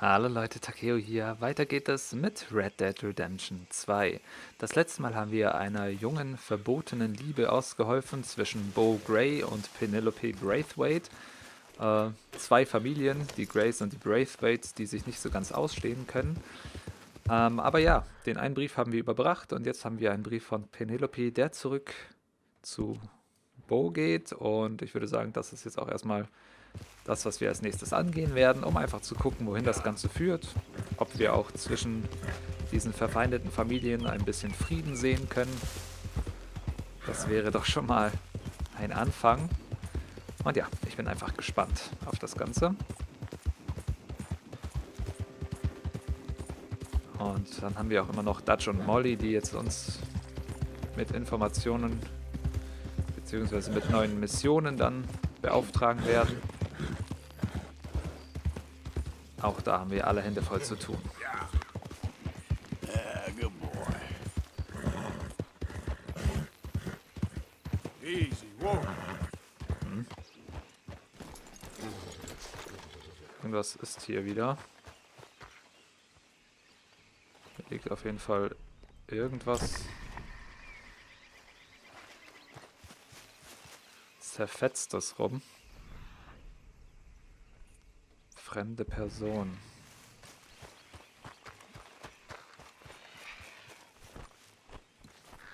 Hallo Leute, Takeo hier. Weiter geht es mit Red Dead Redemption 2. Das letzte Mal haben wir einer jungen, verbotenen Liebe ausgeholfen zwischen Beau Gray und Penelope Braithwaite. Zwei Familien, die Grays und die Braithwaites, die sich nicht so ganz ausstehen können. Aber ja, den einen Brief haben wir überbracht und jetzt haben wir einen Brief von Penelope, der zurück zu Beau geht. Und ich würde sagen, das ist jetzt auch erstmal das, was wir als nächstes angehen werden, um einfach zu gucken, wohin das Ganze führt. Ob wir auch zwischen diesen verfeindeten Familien ein bisschen Frieden sehen können. Das wäre doch schon mal ein Anfang. Und ja, ich bin einfach gespannt auf das Ganze. Und dann haben wir auch immer noch Dutch und Molly, die jetzt uns mit Informationen bzw. mit neuen Missionen dann beauftragen werden. Auch da haben wir alle Hände voll zu tun. Good boy. Easy, whoa. Irgendwas ist hier wieder. Hier liegt auf jeden Fall irgendwas Zerfetztes rum. Fremde Person.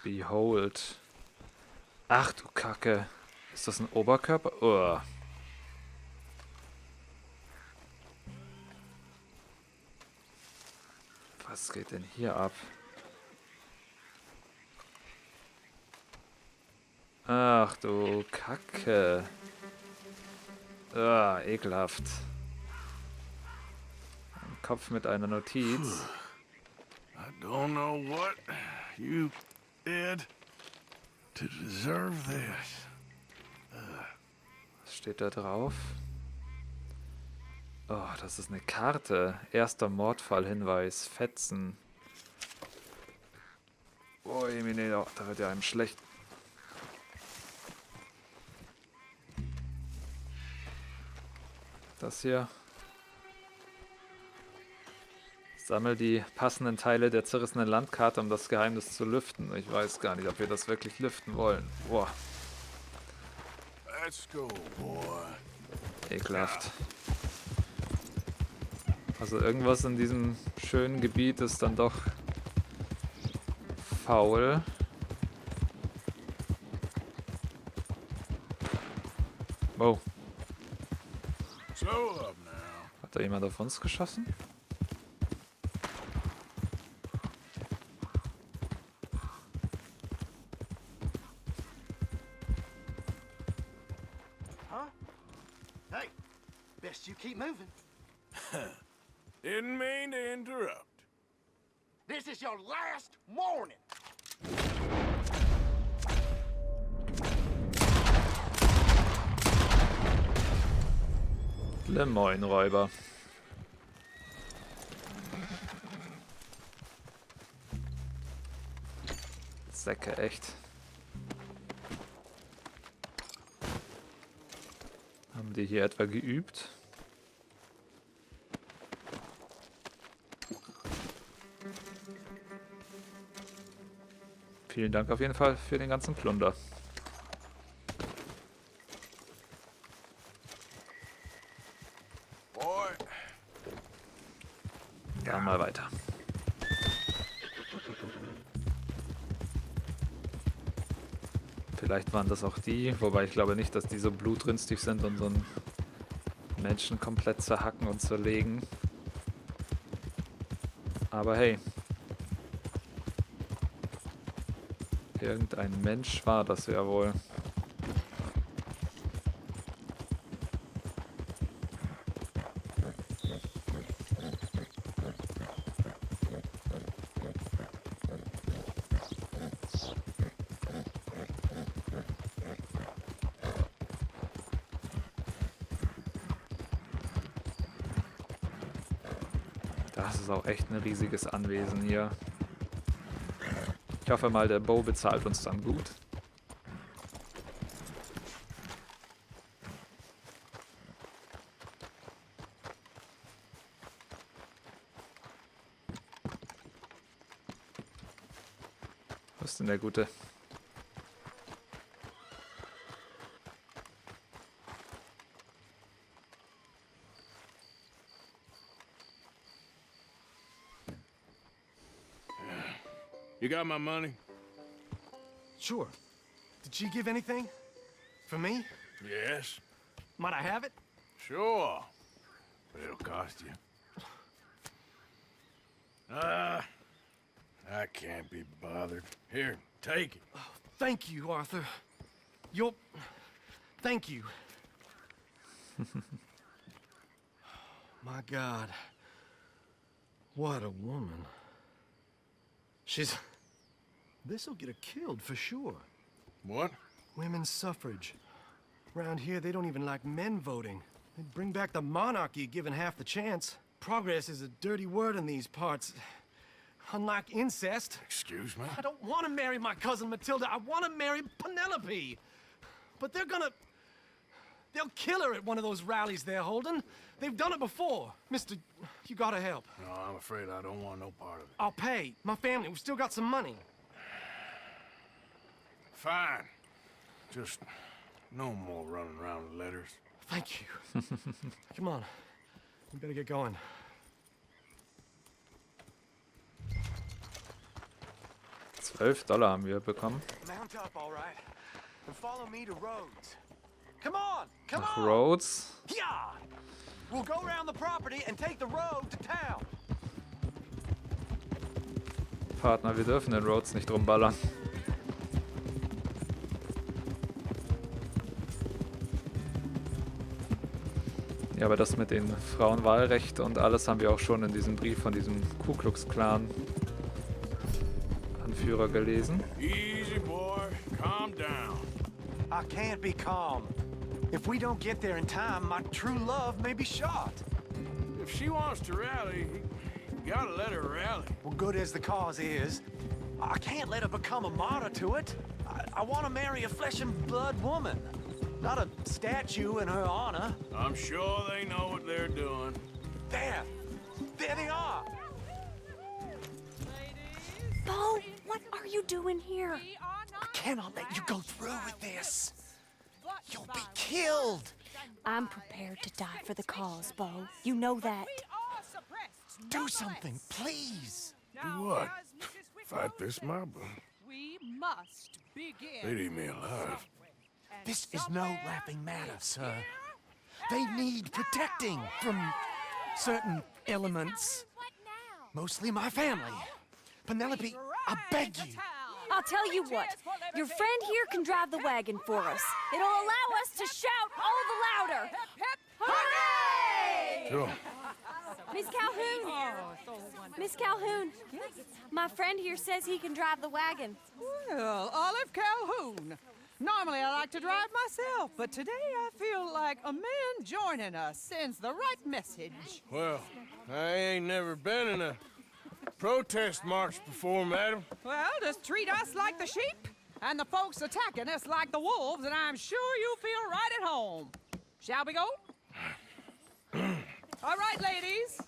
Behold. Ach du Kacke. Ist das ein Oberkörper? Oh. Was geht denn hier ab? Ach du Kacke. Ah, ekelhaft. Ein Kopf mit einer Notiz. I don't know what you did to deserve this. Was steht da drauf? Oh, das ist eine Karte. Erster Mordfallhinweis. Fetzen. Oh, Emine, da wird ja einem schlecht. Das hier. Sammel die passenden Teile der zerrissenen Landkarte, um das Geheimnis zu lüften. Ich weiß gar nicht, ob wir das wirklich lüften wollen. Boah. Let's go, boy. Ekelhaft. Also irgendwas in diesem schönen Gebiet ist dann doch faul. Wow. Slow up now. Hat da jemand auf uns geschossen? Huh? Hey, best you keep moving. Didn't mean to interrupt. This is your last warning. Lemoyne-Räuber. Säcke, echt. Haben die hier etwa geübt? Vielen Dank auf jeden Fall für den ganzen Plunder. Boy. Dann mal weiter. Vielleicht waren das auch die, wobei ich glaube nicht, dass die so blutrünstig sind und so einen Menschen komplett zerhacken und zerlegen. Aber hey. Irgendein Mensch war das ja wohl. Das ist auch echt ein riesiges Anwesen hier. Ich hoffe mal, der Beau bezahlt uns dann gut. ist denn der Gute? You got my money? Sure. Did she give anything? For me? Yes. Might I have it? Sure. But it'll cost you. I can't be bothered. Here, take it. Thank you, Arthur. You'll... Thank you. My God. What a woman. She's... This'll get her killed for sure. What? Women's suffrage. Around here, they don't even like men voting. They'd bring back the monarchy given half the chance. Progress is a dirty word in these parts. Unlike incest. Excuse me? I don't want to marry my cousin Matilda. I want to marry Penelope. But they're gonna... They'll kill her at one of those rallies they're holding. They've done it before. Mister, you gotta help. No, I'm afraid I don't want no part of it. I'll pay. My family, we've still got some money. Fine. Just no more running around with letters. Thank you. Come on. We better get going. $12 haben wir bekommen. Mount up, all right. And follow me to Rhodes. Come on! Come Nach on! Rhodes. Yeah! We'll go around the property and take the road to town. Partner, wir dürfen den Rhodes nicht rumballern. Ja, aber das mit den Frauenwahlrecht und alles haben wir auch schon in diesem Brief von diesem Ku Klux Klan Anführer gelesen. Easy, boy. Calm down. I can't be calm. If we don't get there in time, my true love may be shot. If she wants to rally, you gotta let her rally. Well, good as the cause is, I can't let her become a martyr to it. I want to marry a flesh and blood woman, not a statue in her honor. I'm sure they know what they're doing. There! There they are! Beau, what are you doing here? I cannot let you go through with this. You'll be killed. I'm prepared to die for the cause, Beau. You know that. Do something, please. Do what? Fight this mob? We must begin. They'd eat me alive. This is no laughing matter, sir. They need protecting from certain elements. Mostly my family. Penelope, I beg you. I'll tell you what. Your friend here can drive the wagon for us. It'll allow us to shout all the louder. Hooray! Sure. Miss Calhoun! Miss Calhoun! My friend here says he can drive the wagon. Well, Olive Calhoun. Normally I like to drive myself, but today I feel like a man joining us sends the right message. Well, I ain't never been in a protest march before, madam. Well, just treat us like the sheep, and the folks attacking us like the wolves, and I'm sure you feel right at home. Shall we go? All right, ladies.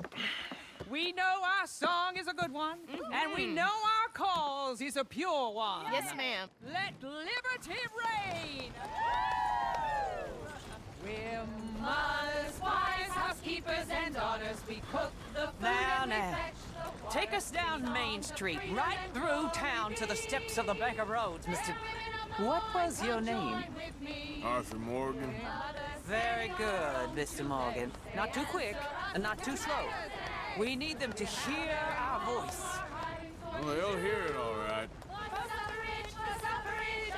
We know our song is a good one, and we know our cause is a pure one. Yes, ma'am. Let liberty reign! We're mothers, wives, housekeepers, and daughters. We cook the food and we fetch the water. Take us down Main Street, right through town to the steps of the Bank of Rhodes, Mr. What was your name? Arthur Morgan. Very good, Mr. Morgan. Not too quick, and not too slow. We need them to hear our voice. Well, they'll hear it all right.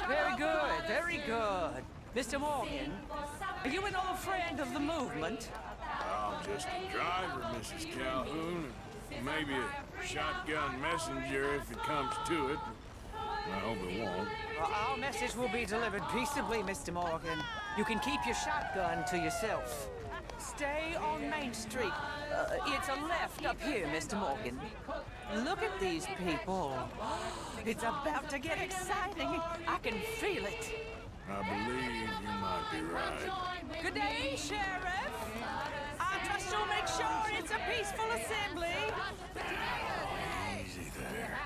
Very good, very good. Mr. Morgan, are you an old friend of the movement? I'm just a driver, Mrs. Calhoun, and maybe a shotgun messenger if it comes to it. I hope it won't. Well, our message will be delivered peaceably, Mr. Morgan. You can keep your shotgun to yourself. Stay on Main Street. It's a left up here, Mr. Morgan. Look at these people. It's about to get exciting. I can feel it. I believe you might be right. Good day, Sheriff. I trust you'll make sure it's a peaceful assembly. Easy there.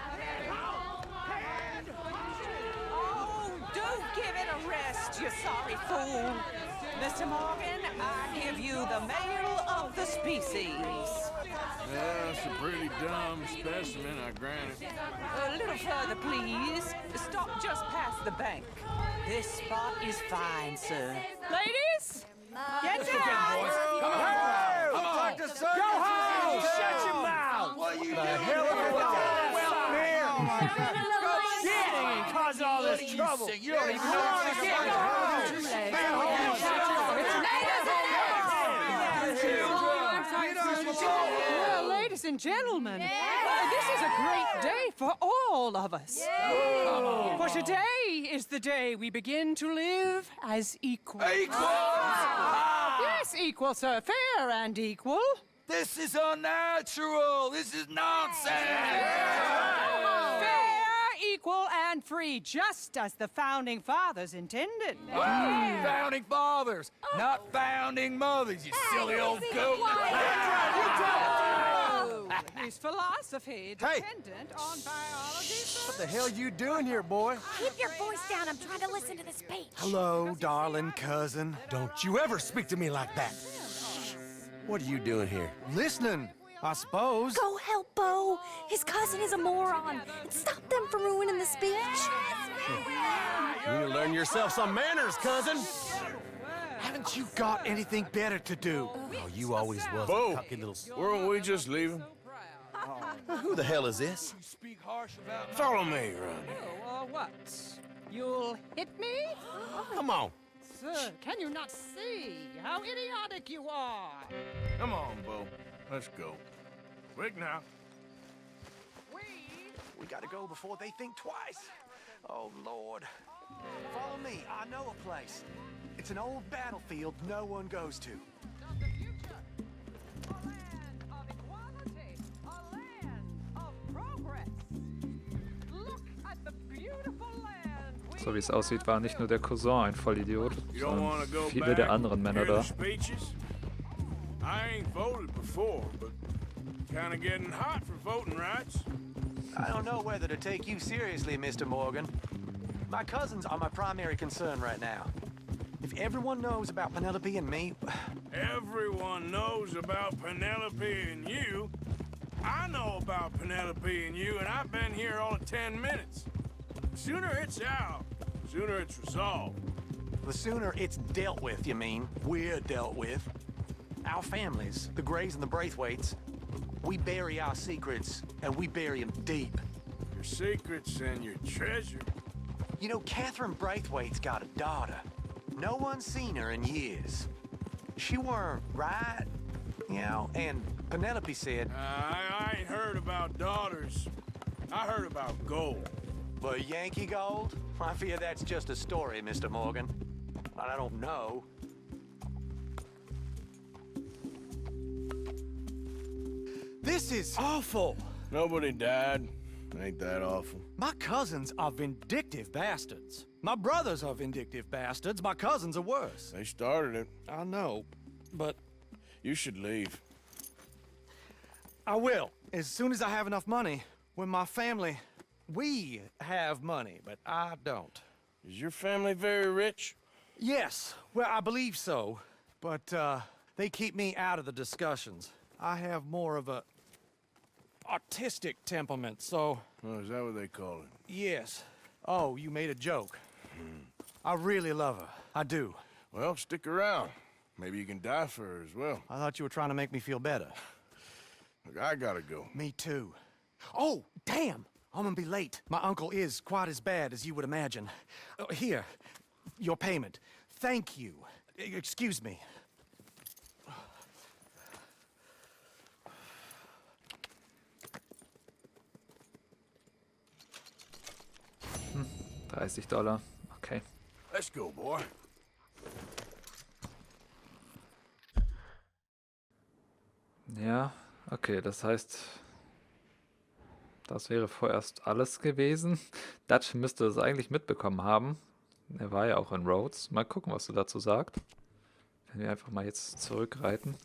give it a rest, you sorry fool. Mr. Morgan, I give you the male of the species. Yeah, that's a pretty dumb specimen, I grant it. A little further, please. Stop just past the bank. This spot is fine, sir. Ladies, get down! Come on! Go home! Shut your mouth! What you cause all this trouble. You don't even know what to Well, ladies and gentlemen, this is a great day for all of us. For today is the day we begin to live as equals. Yes, equal, sir. Fair and equal. This is unnatural. This is nonsense. Fair, equal, and free, just as the Founding Fathers intended. Founding fathers, not founding mothers, you silly old goat. His philosophy dependent on biology. What the hell you doing here, boy? Keep your voice down. I'm trying to listen to the speech. Hello, darling cousin. Don't you ever speak to me like that. What are you doing here? Listening, I suppose. Go help Beau. His cousin is a moron. And stop them from ruining the speech. You need to learn yourself some manners, cousin. Haven't you got anything better to do? Oh, you always was Beau, a cocky little... weren't we just leaving? Who the hell is this? Follow me, around here. What? You'll hit me? Come on. Sir, can you not see how idiotic you are? Come on, Beau. Let's go. Quick now. We gotta go before they think twice. Oh, Lord. Follow me. I know a place. It's an old battlefield no one goes to. The future. A land of equality. A land of progress. Look at the beautiful land. So wie es aussieht, war nicht nur der Cousin ein Vollidiot, You don't want to sondern go viele back der anderen Männer hear da. the speeches? I ain't voted before, but kind of getting hot for voting rights. I don't know whether to take you seriously, Mr. Morgan. My cousins are my primary concern right now. If everyone knows about Penelope and me... Everyone knows about Penelope and you. I know about Penelope and you, and I've been here all of 10 minutes. Sooner it's out, sooner it's resolved. The sooner it's dealt with, you mean? We're dealt with. Our families, the Grays and the Braithwaites, we bury our secrets, and we bury them deep. Your secrets and your treasure. You know, Catherine Braithwaite's got a daughter. No one's seen her in years. She weren't right, you know, and Penelope said... I ain't heard about daughters. I heard about gold. But Yankee gold? I fear that's just a story, Mr. Morgan. I don't know. This is awful. Nobody died. Ain't that awful? My cousins are vindictive bastards. My brothers are vindictive bastards. My cousins are worse. They started it. I know, but You should leave. I will. As soon as I have enough money. When my family... We have money, but I don't. Is your family very rich? Yes, well, I believe so. But, they keep me out of the discussions. I have more of a... artistic temperament, so... Oh, is that what they call it? Yes. Oh, you made a joke. I really love her. I do. Well, stick around. Maybe you can die for her as well. I thought you were trying to make me feel better. Look, I gotta go. Me too. Oh, damn! I'm gonna be late. My uncle is quite as bad as you would imagine. Here, your payment. Thank you. Excuse me. $30. Okay. Let's go, boy. Ja, okay, das heißt, das wäre vorerst alles gewesen. Dutch müsste das eigentlich mitbekommen haben. Er war ja auch in Rhodes. Mal gucken, was du dazu sagst. Wenn wir einfach mal jetzt zurückreiten.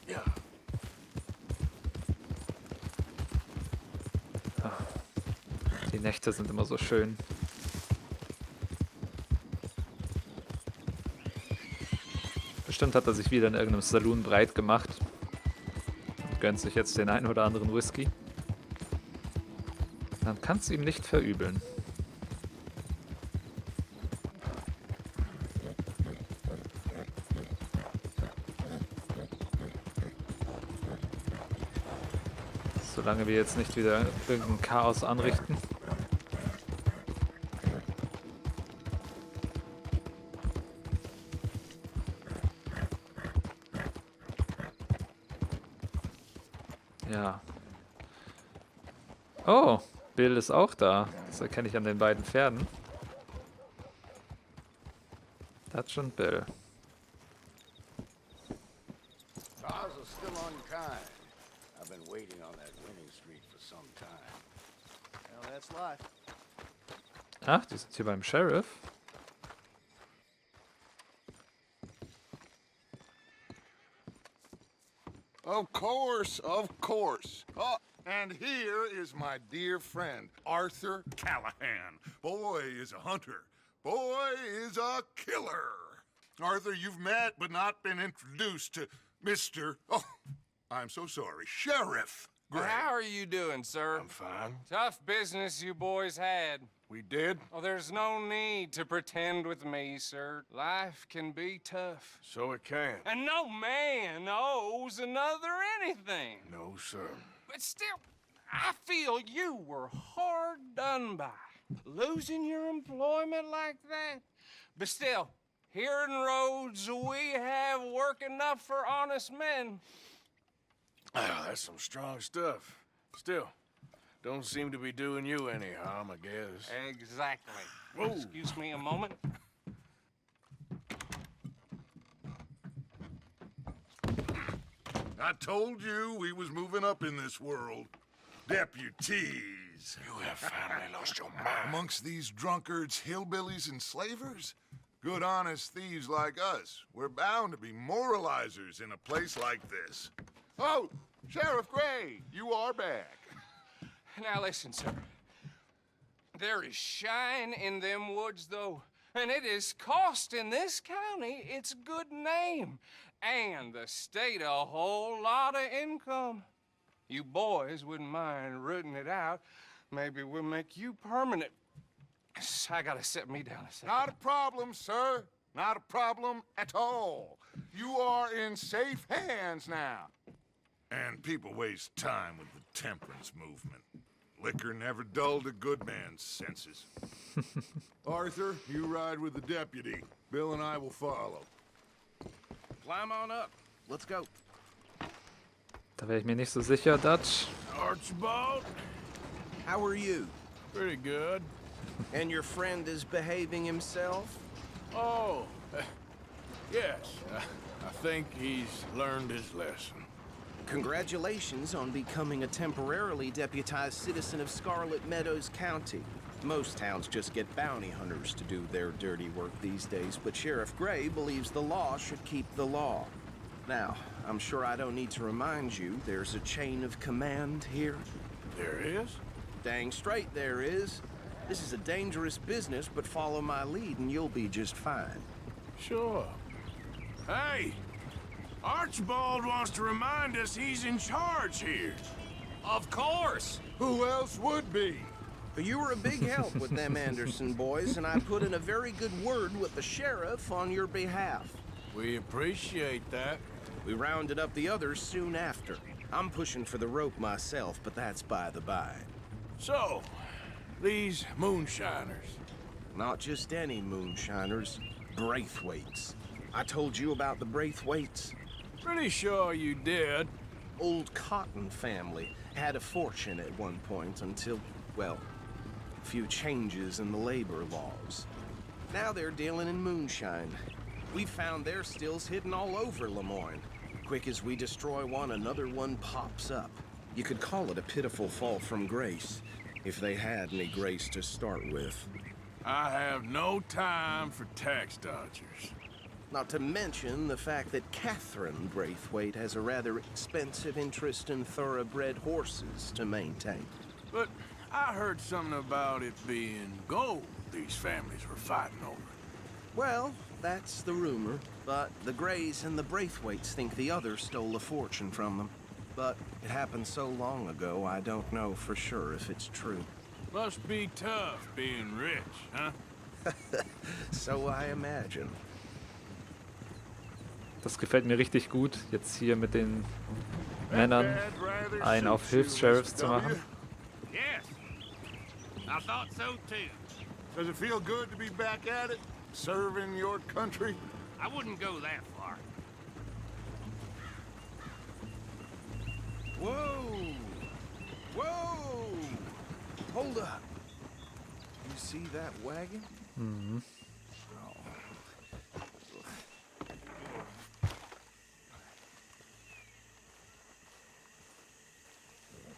Ja. Den Nächte sind immer so schön. Bestimmt hat er sich wieder in irgendeinem Saloon breit gemacht. Und gönnt sich jetzt den einen oder anderen Whisky. Man kann es ihm nicht verübeln. Solange wir jetzt nicht wieder irgendein Chaos anrichten. Ja. Oh, Bill ist auch da. Das erkenne ich an den beiden Pferden. Dutch und Bill. Cars are still unkind. I've been waiting on that winning streak for some time. Well, that's life. Ach, die sind hier beim Sheriff. Of course, of course. Oh, and here is my dear friend, Arthur Callahan. Boy is a hunter. Boy is a killer. Arthur, you've met but not been introduced to Mr. Oh, I'm so sorry, Sheriff Gray. How are you doing, sir? I'm fine. Tough business you boys had. We did? Oh, there's no need to pretend with me, sir. Life can be tough. So it can. And no man owes another anything. No, sir. But still, I feel you were hard done by. Losing your employment like that. But still, here in Rhodes, we have work enough for honest men. Ah, that's some strong stuff. Still, don't seem to be doing you any harm, I guess. Exactly. Whoa. Excuse me a moment. I told you we was moving up in this world. Deputies. You have finally lost your mind. Amongst these drunkards, hillbillies, and slavers? Good honest thieves like us. We're bound to be moralizers in a place like this. Oh, Sheriff Gray, you are back. Now listen, sir. There is shine in them woods, though, and it is costing this county its good name and the state a whole lot of income. You boys wouldn't mind rooting it out. Maybe we'll make you permanent. I gotta set me down a second. Not a problem, sir. Not a problem at all. You are in safe hands now. And people waste time with the temperance movement. Liquor never dulled a good man's senses. Arthur, you ride with the deputy. Bill and I will follow. Climb on up. Let's go. Da wäre ich mir nicht so sicher, Dutch. Archibald? How are you? Pretty good. And your friend is behaving himself? Oh, yes. I think he's learned his lesson. Congratulations on becoming a temporarily deputized citizen of Scarlet Meadows County. Most towns just get bounty hunters to do their dirty work these days, but Sheriff Gray believes the law should keep the law. Now, I'm sure I don't need to remind you, there's a chain of command here. There is? Dang straight there is. This is a dangerous business, but follow my lead and you'll be just fine. Sure. Hey! Archibald wants to remind us he's in charge here. Of course! Who else would be? You were a big help with them Anderson boys, and I put in a very good word with the sheriff on your behalf. We appreciate that. We rounded up the others soon after. I'm pushing for the rope myself, but that's by the by. So, these moonshiners. Not just any moonshiners, Braithwaites. I told you about the Braithwaites. Pretty sure you did. Old Cotton family had a fortune at one point until, well, a few changes in the labor laws. Now they're dealing in moonshine. We found their stills hidden all over Lemoyne. Quick as we destroy one, another one pops up. You could call it a pitiful fall from grace, if they had any grace to start with. I have no time for tax dodgers. Not to mention the fact that Catherine Braithwaite has a rather expensive interest in thoroughbred horses to maintain. But I heard something about it being gold these families were fighting over. Well, that's the rumor, but the Grays and the Braithwaites think the others stole a fortune from them. But it happened so long ago, I don't know for sure if it's true. Must be tough being rich, huh? So I imagine. Das gefällt mir richtig gut, jetzt hier mit den Männern einen auf Hilfssheriffs zu machen. Yes. I thought so too. Does it feel good to be back at it? Serving your country? I wouldn't go that far. Whoa! Whoa! Hold up. You see that wagon? Mhm.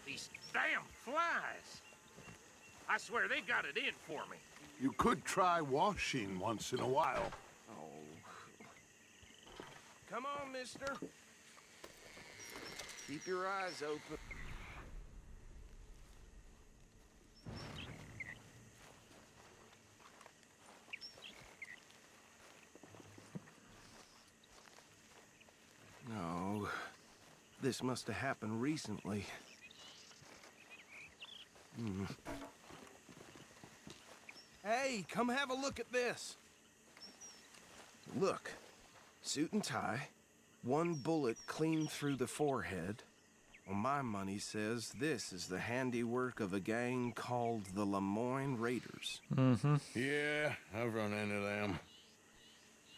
These damn flies. I swear they got it in for me. You could try washing once in a while. Oh. Come on, mister. Keep your eyes open. No. This must have happened recently. Hey, come have a look at this. Look. Suit and tie. One bullet clean through the forehead. Well, my money says this is the handiwork of a gang called the Lemoyne Raiders. Yeah, I've run into them.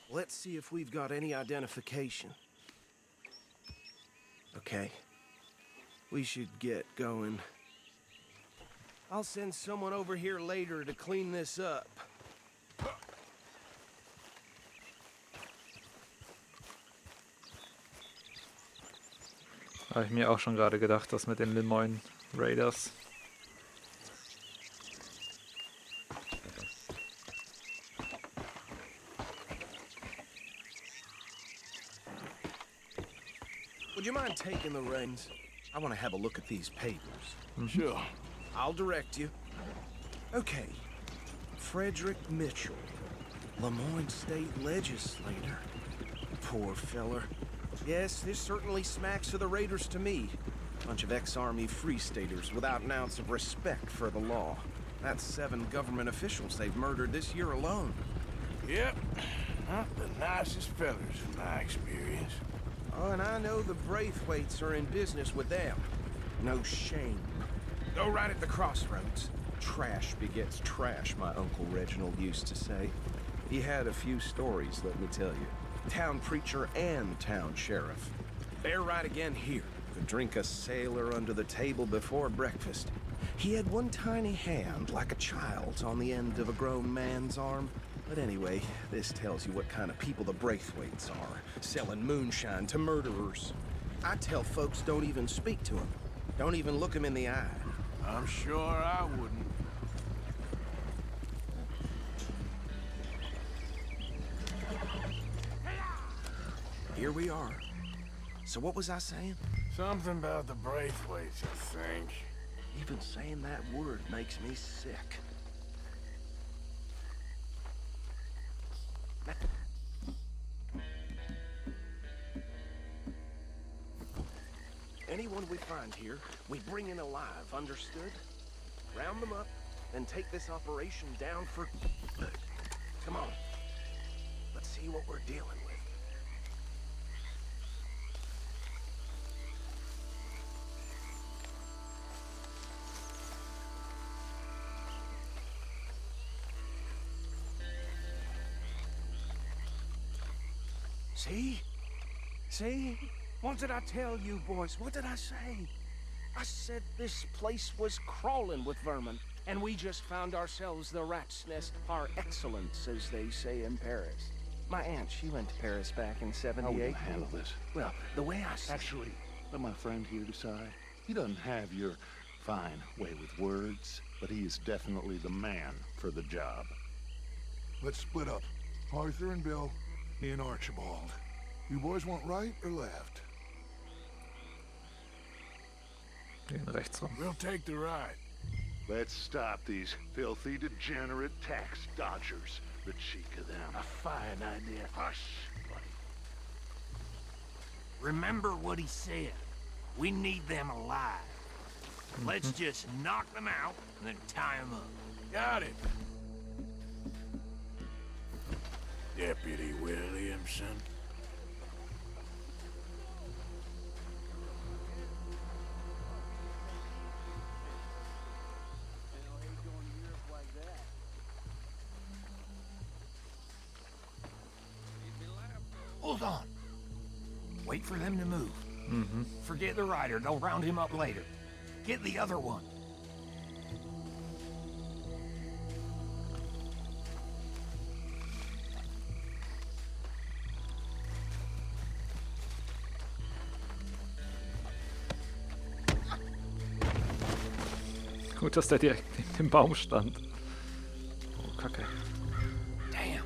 Let's see if we've got any identification. Okay. We should get going. I'll send someone over here later to clean this up. Habe ich mir auch schon gerade gedacht, das mit den Lemoyne Raiders. Would you mind taking the reins? I want to have a look at these papers. Sure. I'll direct you. Okay. Frederick Mitchell, Lemoyne State Legislator. Poor feller. Yes, this certainly smacks of the Raiders to me. Bunch of ex-Army Free Staters without an ounce of respect for the law. That's 7 government officials they've murdered this year alone. Yep. Not the nicest fellas in my experience. Oh, and I know the Braithwaites are in business with them. No shame. Go right at the crossroads. Trash begets trash, my Uncle Reginald used to say. He had a few stories, let me tell you. Town preacher and town sheriff. They're right again here. Could drink a sailor under the table before breakfast. He had one tiny hand, like a child's, on the end of a grown man's arm. But anyway, this tells you what kind of people the Braithwaites are. Selling moonshine to murderers. I tell folks don't even speak to them. Don't even look them in the eye. I'm sure I wouldn't. Here we are. So what was I saying? Something about the Braithwaites, I think. Even saying that word makes me sick. Anyone we find here, we bring in alive, understood? Round them up, then take this operation down for good. Come on. Let's see what we're dealing with. See? See? What did I tell you, boys? What did I say? I said this place was crawling with vermin, and we just found ourselves the rat's nest par excellence, as they say in Paris. My aunt, she went to Paris back in '78. How will you handle this? Well, the way I see Actually, let my friend here decide. He doesn't have your fine way with words, but he is definitely the man for the job. Let's split up. Arthur and Bill, me and Archibald. You boys want right or left? Gehen rechts rum. We'll take the right. Let's stop these filthy, degenerate tax dodgers. The cheek of them. A fine idea. Hush, buddy. Remember what he said. We need them alive. Let's just knock them out and then tie them up. Got it. Deputy Williamson. Hold on. Wait for them to move. Forget the rider. They'll round him up later. Get the other one. Gut, dass der direkt neben dem Baum stand. Oh, Kacke. Damn.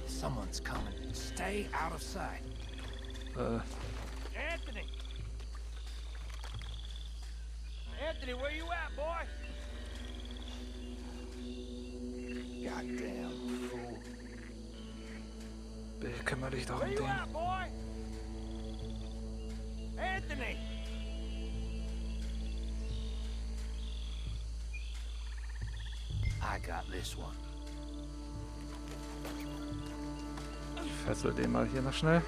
Someone's coming. Stay out of sight. Anthony! Anthony, where you at, boy? Goddamn fool. Bill, kümmere dich doch Where um you den. at, boy? Anthony! I got this one. Ich fessel den mal hier noch schnell.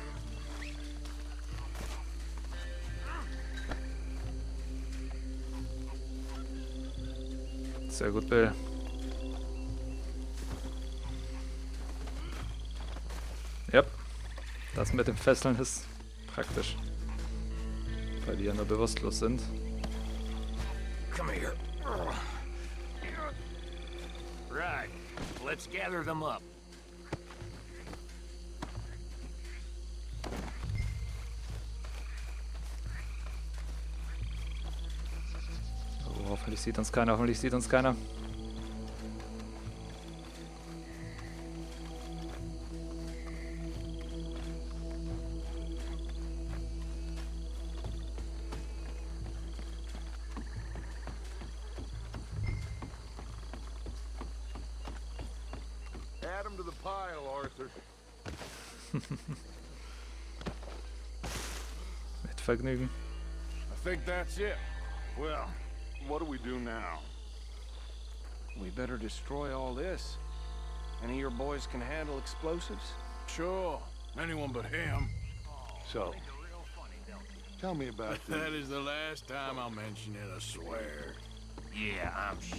Sehr gut, Bill. Ja, das mit dem Fesseln ist praktisch, weil die ja nur bewusstlos sind. Come here. Right. Let's gather them up. Oh, hoffentlich sieht uns keiner, hoffentlich sieht uns keiner. Add him to the pile, Arthur. Mit Vergnügen. I think that's it. Well, what do we do now? We better destroy all this. Any of your boys can handle explosives? Sure. Anyone but him. So, tell me about That the... is the last time I'll mention it, I swear. Yeah, I'm sure.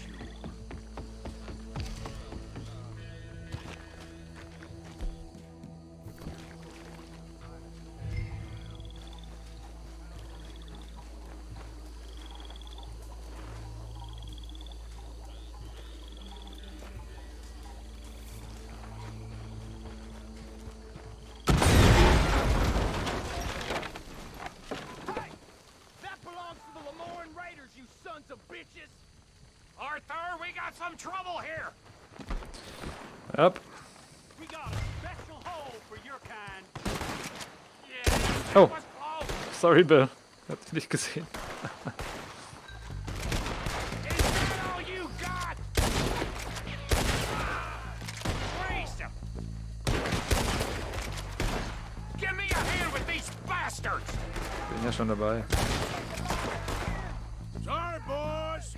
Arthur, we got some trouble here. Yep. We got a special hole for your kind. Oh, sorry, Bill. Hab dich nicht gesehen. Is that all you got? Raise him. Give me a hand with these bastards. Bin ja schon dabei. Sorry, boys.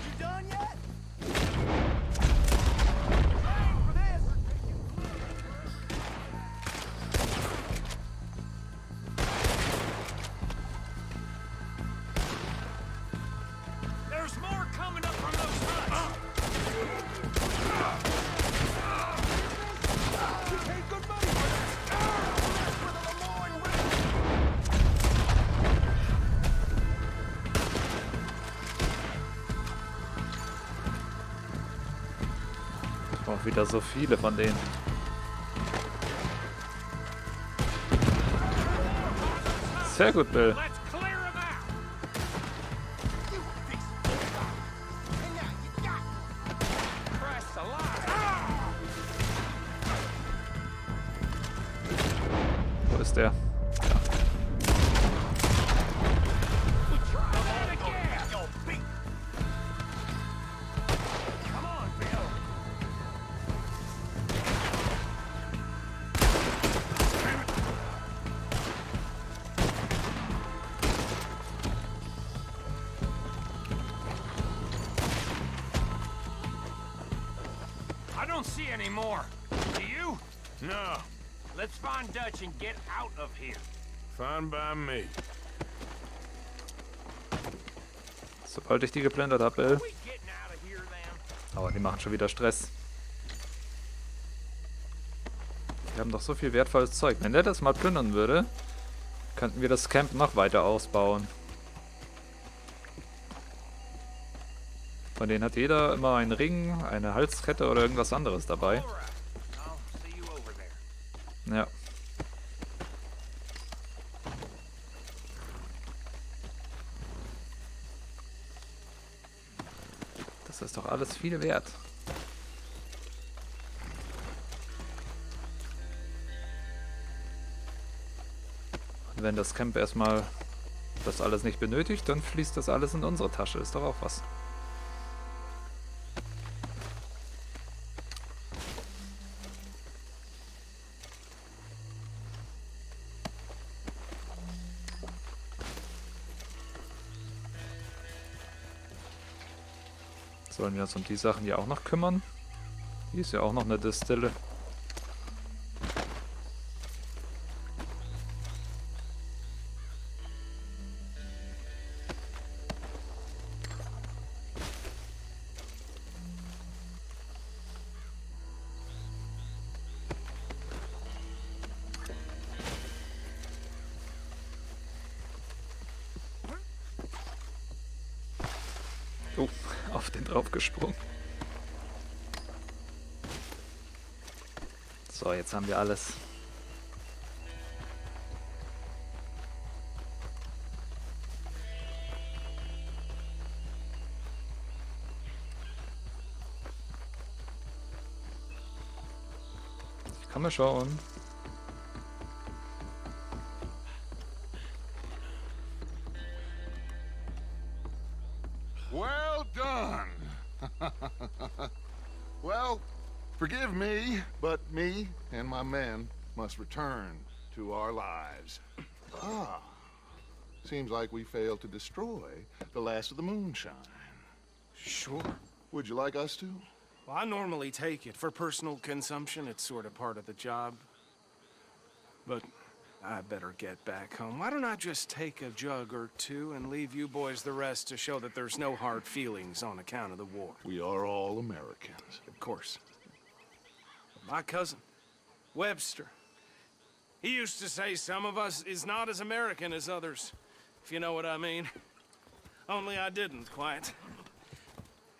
You done yet? For this. There's more coming up from those huts. You paid good money for this. For the Lemoyne Oh, wieder so viele von denen. Sehr gut, Bill. Let's clear him out. You piece of and now you got me. Press the line. Wo ist der? We try that again. see any more. Do you? No, Let's find Dutch and get out of here. fine by me. Sobald ich die geplündert habe, Bill. We getting out of here then? Aber die machen schon wieder Stress. Wir haben doch so viel wertvolles Zeug. Wenn der das mal plündern würde, könnten wir das Camp noch weiter ausbauen. Von denen hat jeder immer einen Ring, eine Halskette oder irgendwas anderes dabei. All right. I'll see you over there. Ja. Das ist doch alles viel wert. Und wenn das Camp erstmal das alles nicht benötigt, dann fließt das alles in unsere Tasche. Ist doch auch was. Sollen wir uns um die Sachen hier auch noch kümmern? Die ist ja auch noch eine Distille. Oh, auf den drauf gesprungen. So, jetzt haben wir alles. Ich kann mal schauen. Well done. Well, forgive me, but me and my men must return to our lives. Ah, seems like we failed to destroy the last of the moonshine. Sure. Would you like us to? Well, I normally take it for personal consumption. It's sort of part of the job. But I better get back home. Why don't I just take a jug or two and leave you boys the rest to show that there's no hard feelings on account of the war? We are all Americans. Of course. My cousin, Webster, he used to say some of us is not as American as others, if you know what I mean. Only I didn't quite.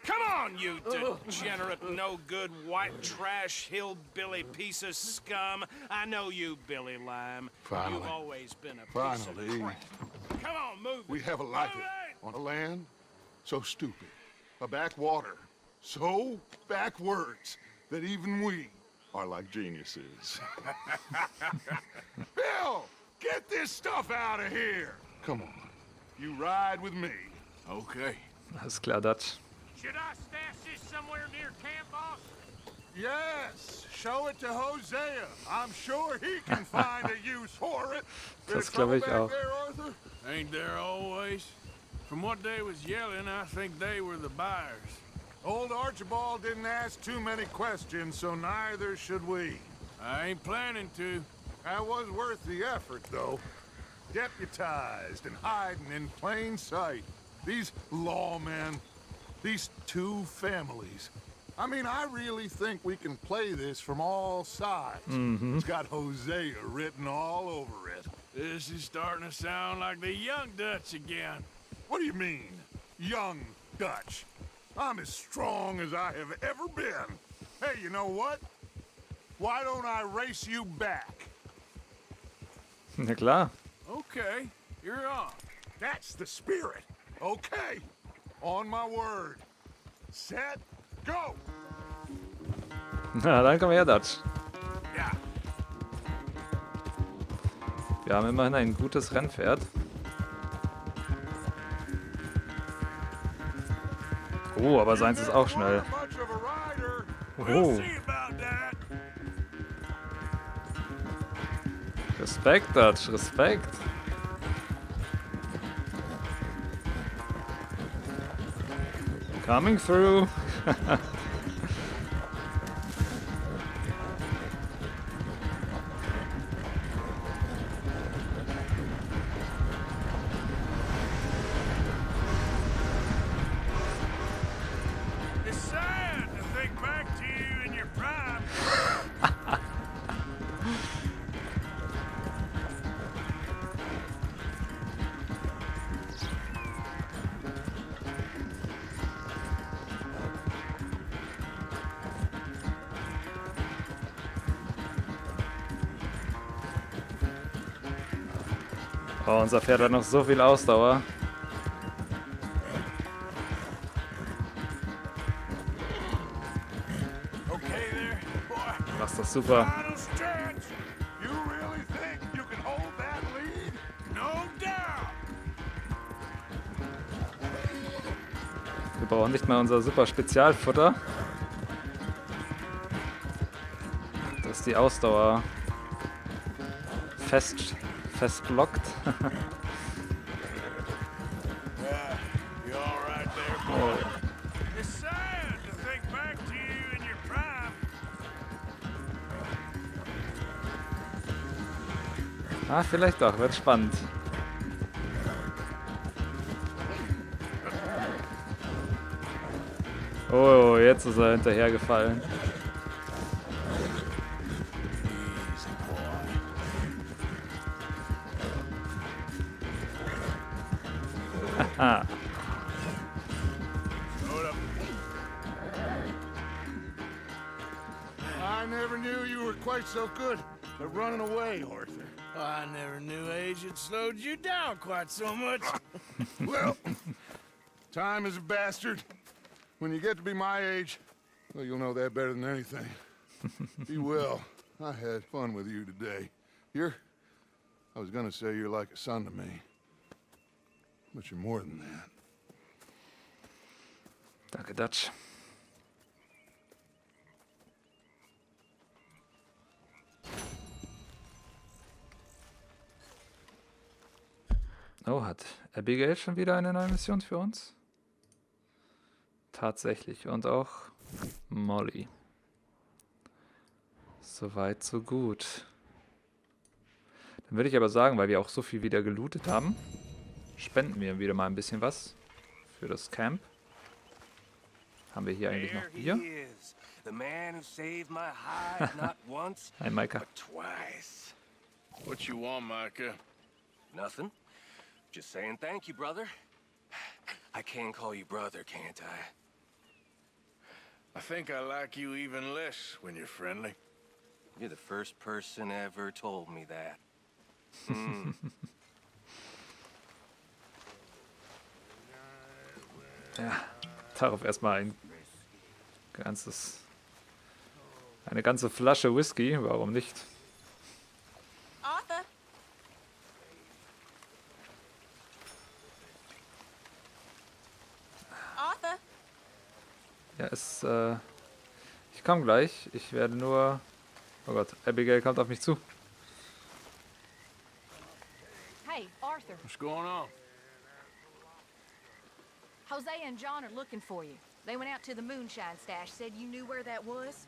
Come on, you degenerate, no-good, white trash, hillbilly piece of scum. I know you, Billy Lime. Finally. You've always been a piece of Finally. crap. Come on, move We it. have a life Move it! on a land so stupid, a backwater so backwards that even we are like geniuses. Bill, get this stuff out of here. Come on, you ride with me. Okay. Alles klar, Dutch. Should I stash this somewhere near camp, boss? Yes, show it to Hosea. I'm sure he can find a use for it. Das glaube ich auch. There, Arthur? Ain't there always? From what they was yelling, I think they were the buyers. Old Archibald didn't ask too many questions, so neither should we. I ain't planning to. That was worth the effort, though. Deputized and hiding in plain sight. These lawmen, these two families. I mean, I really think we can play this from all sides. It's got Hosea written all over it. This is starting to sound like the young Dutch again. What do you mean, young Dutch? I'm as strong as I have ever been. Hey, you know what? Why don't I race you back? Na klar. Okay, you're on. That's the spirit. Okay. On my word. Set, go! Na, dann komm her, Dutch. Ja. Wir haben immerhin ein gutes Rennpferd. Oh, aber seins ist auch schnell. Much of a rider. Oh. See about that. Respekt, Dutch, Respekt. Coming through. Oh, unser Pferd hat noch so viel Ausdauer. Machst das super. Final stretch. You really think you can hold that lead? No doubt. Wir brauchen nicht mal unser super Spezialfutter. Dass die Ausdauer fest lockt. You all right there, boy? It's sad to think back to you in your prime. Ah, vielleicht doch. Wird spannend. Oh, jetzt ist er hinterhergefallen. Haha. I never knew you were quite so good at running away, Arthur. I never knew age had slowed you down quite so much. Well, time is a bastard. When you get to be my age, well, you'll know that better than anything. Be well. I had fun with you today. I was gonna say you're like a son to me. But you're more than that. Danke, Dutch. Oh, hat Abigail schon wieder eine neue Mission für uns? Tatsächlich. Und auch Molly. Soweit, so gut. Dann würde ich aber sagen, weil wir auch so viel wieder gelootet haben, spenden wir wieder mal ein bisschen was für das Camp. Haben wir hier eigentlich noch Bier? Hi, Micah. What you want, Micah? Nothing. Just saying thank you, brother. I can call you brother, can't I? I think I like you even less when you're friendly. You're the first person ever told me that. Ja, darauf erstmal eine ganze Flasche Whisky, warum nicht? Arthur? Arthur? Ja, ich komme gleich. Ich werde nur... Oh Gott, Abigail kommt auf mich zu. Hey, Arthur. What's going on? Hosea and John are looking for you. They went out to the moonshine stash, said you knew where that was.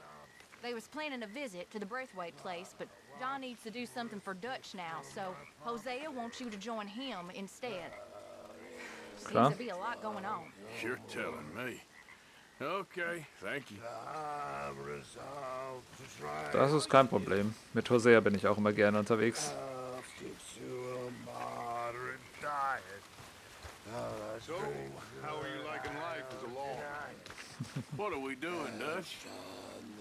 They was planning a visit to the Braithwaite place, but John needs to do something for Dutch now, so Hosea wants you to join him instead. Seems to be a lot going on. You're telling me. Okay, thank you. Das ist kein Problem. Mit Hosea bin ich auch immer gerne unterwegs. So, how are you liking life as a law? What are we doing, Dutch?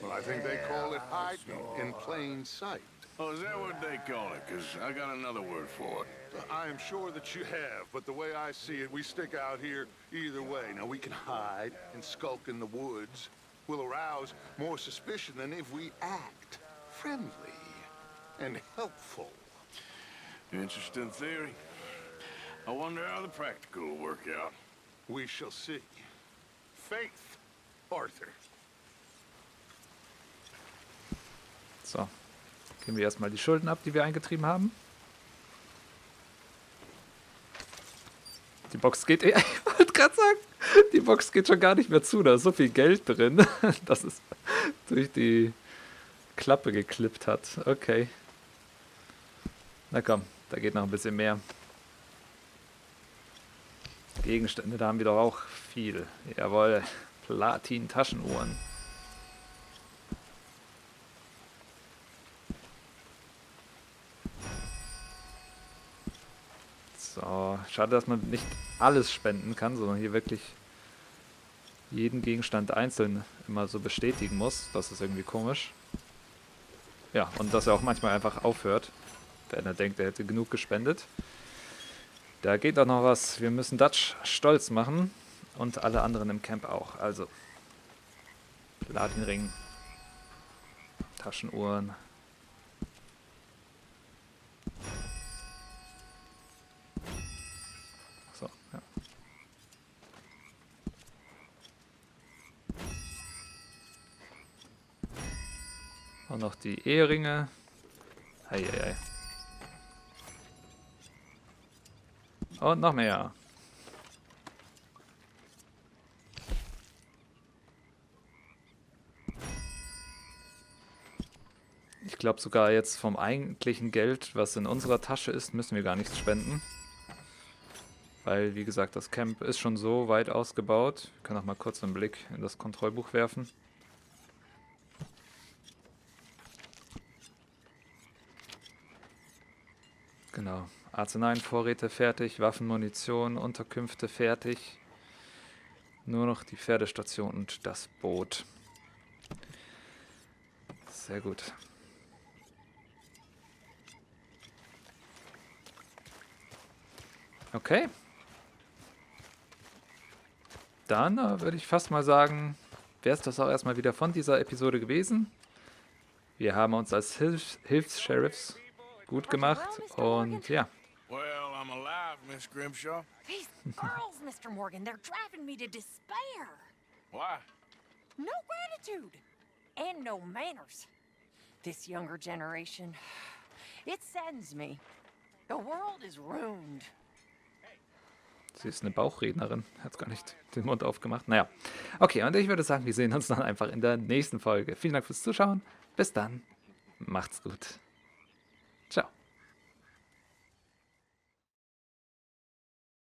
Well, I think they call it hiding in plain sight. Oh, is that what they call it? Because I got another word for it. I am sure that you have, but the way I see it, we stick out here either way. Now, we can hide and skulk in the woods. We'll arouse more suspicion than if we act friendly and helpful. Interesting theory. I wonder how the practical will work out. We shall see. Faith, Arthur. So, geben wir erstmal die Schulden ab, die wir eingetrieben haben. Die Box geht, ich wollte gerade sagen, die Box geht schon gar nicht mehr zu, da ist so viel Geld drin, dass es durch die Klappe geklippt hat. Okay. Na komm, da geht noch ein bisschen mehr. Gegenstände, da haben wir doch auch viel. Jawohl, Platin-Taschenuhren. So, schade, dass man nicht alles spenden kann, sondern hier wirklich jeden Gegenstand einzeln immer so bestätigen muss. Das ist irgendwie komisch. Ja, und dass er auch manchmal einfach aufhört, wenn er denkt, er hätte genug gespendet. Da geht doch noch was. Wir müssen Dutch stolz machen. Und alle anderen im Camp auch. Also, Platinring, Taschenuhren. So, ja. Und noch die Eheringe. Heieiei. Und noch mehr. Ich glaube sogar jetzt vom eigentlichen Geld, was in unserer Tasche ist, müssen wir gar nichts spenden. Weil, wie gesagt, das Camp ist schon so weit ausgebaut. Wir können auch mal kurz einen Blick in das Kontrollbuch werfen. Genau. Arzneienvorräte fertig, Waffen, Munition, Unterkünfte fertig. Nur noch die Pferdestation und das Boot. Sehr gut. Okay. Dann würde ich fast mal sagen, wäre es das auch erstmal wieder von dieser Episode gewesen. Wir haben uns als Hilfssheriffs gut gemacht und ja. Well, I'm alive, Miss Grimshaw. These girls, Mr. Morgan, they're driving me to despair. Why? No gratitude and no manners. This younger generation, it saddens me. The world is ruined. Sie ist eine Bauchrednerin, hat gar nicht den Mund aufgemacht. Naja, okay, und ich würde sagen, wir sehen uns dann einfach in der nächsten Folge. Vielen Dank fürs Zuschauen. Bis dann. Macht's gut. Ciao.